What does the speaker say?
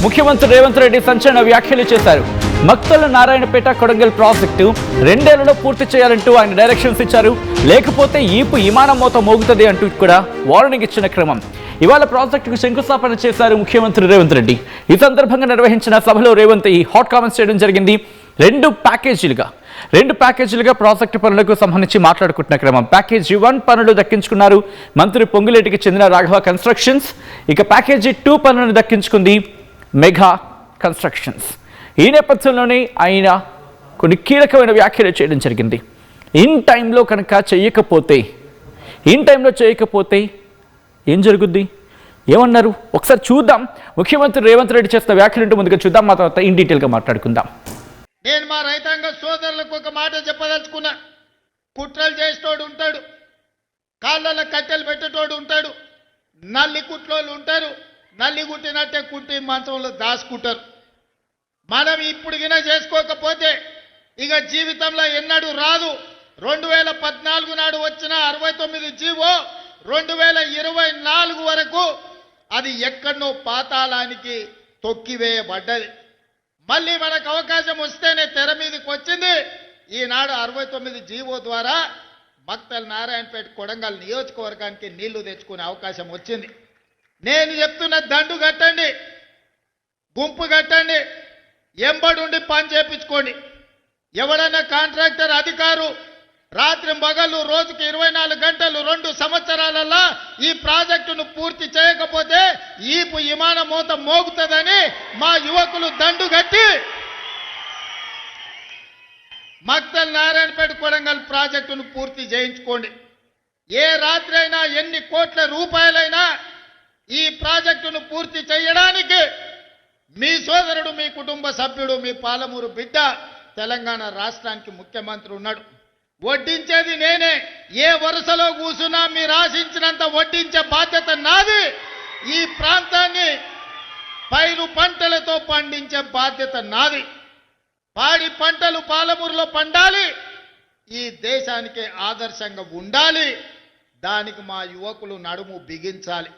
ముఖ్యమంత్రి రేవంత్ రెడ్డి సంచలన వ్యాఖ్యలు చేశారు. మక్తల నారాయణపేట కొడంగల్ ప్రాజెక్టు 2 ఏళ్లలో పూర్తి చేయాలంటూ ఆయన డైరెక్షన్స్ ఇచ్చారు. లేకపోతే ఈపు విమానం మోత మోగుతుంది అంటూ కూడా వార్నింగ్ ఇచ్చిన క్రమం. ఇవాళ ప్రాజెక్టుకు శంకుస్థాపన చేశారు ముఖ్యమంత్రి రేవంత్ రెడ్డి. ఈ సందర్భంగా నిర్వహించిన సభలో రేవంత్ ఈ హాట్ కామెంట్స్ చేయడం జరిగింది. రెండు ప్యాకేజీలుగా ప్రాజెక్టు పనులకు సంబంధించి మాట్లాడుకుంటున్న క్రమం. ప్యాకేజీ 1 పనులు దక్కించుకున్నారు మంత్రి పొంగులేటికి చెందిన రాఘవ కన్స్ట్రక్షన్స్. ఇక ప్యాకేజీ 2 పనులను దక్కించుకుంది మెగా కన్స్ట్రక్షన్స్. ఈ నేపథ్యంలోనే ఆయన కొన్ని కీలకమైన వ్యాఖ్యలు చేయడం జరిగింది. ఇన్ టైంలో చేయకపోతే ఏం జరుగుద్ది, ఏమన్నారు ఒకసారి చూద్దాం. ముఖ్యమంత్రి రేవంత్ రెడ్డి చేస్తున్న వ్యాఖ్యలు ముందుగా చూద్దాం, మా తర్వాత ఇన్ డీటెయిల్గా మాట్లాడుకుందాం. నేను మా రైతాంగ సోదరులకు ఒక మాట చెప్పదలుచుకున్నా. కుట్రలు చేసేటోడు ఉంటాడు, కాళ్ళలో కట్టెలు పెట్టేటోడు ఉంటాడు, నల్లి కుట్లోళ్ళు ఉంటారు, నల్లి కుట్టినట్టే కుట్టి మంచంలో దాచుకుంటారు. మనం ఇప్పుడు గిన చేసుకోకపోతే ఇక జీవితంలో ఎన్నడూ రాదు. 2014 నాడు వచ్చిన 69 జీవో 2024 వరకు అది ఎక్కడనో పాతాళానికి తొక్కివేయబడ్డది. మళ్ళీ మనకు అవకాశం వస్తేనే తెర మీదకి వచ్చింది. ఈనాడు 69 జీవో ద్వారా మక్తల్ నారాయణపేట కొడంగల్ నియోజకవర్గానికి నీళ్లు తెచ్చుకునే అవకాశం వచ్చింది. నేను చెప్తున్న దండు కట్టండి, గుంపు కట్టండి, ఎంబడుండి పని చేపించుకోండి. ఎవడన్నా కాంట్రాక్టర్ అధికారు రాత్రి మగళ్ళు రోజుకి 24 గంటలు 2 సంవత్సరాలలో ఈ ప్రాజెక్టును పూర్తి చేయకపోతే ఈపు విమాన మోత మోగుతుందని మా యువకులు దండు కట్టి మక్తల్ నారాయణపేట కొడంగల్ ప్రాజెక్టును పూర్తి చేయించుకోండి. ఏ రాత్రి అయినా ఎన్ని కోట్ల రూపాయలైనా ఈ ప్రాజెక్టును పూర్తి చేయడానికి మీ సోదరుడు, మీ కుటుంబ సభ్యుడు, మీ పాలమూరు బిడ్డ తెలంగాణ రాష్ట్రానికి ముఖ్యమంత్రి ఉన్నాడు. వడ్డించేది నేనే. ఏ వరుసలో కూర్చున్నా మీరు ఆశించినంత వడ్డించే బాధ్యత నాది. ఈ ప్రాంతాన్ని పైరు పంటలతో పండించే బాధ్యత నాది. పాడి పంటలు పాలమూరులో పండాలి, ఈ దేశానికి ఆదర్శంగా ఉండాలి. దానికి మా యువకులు నడుము బిగించాలి.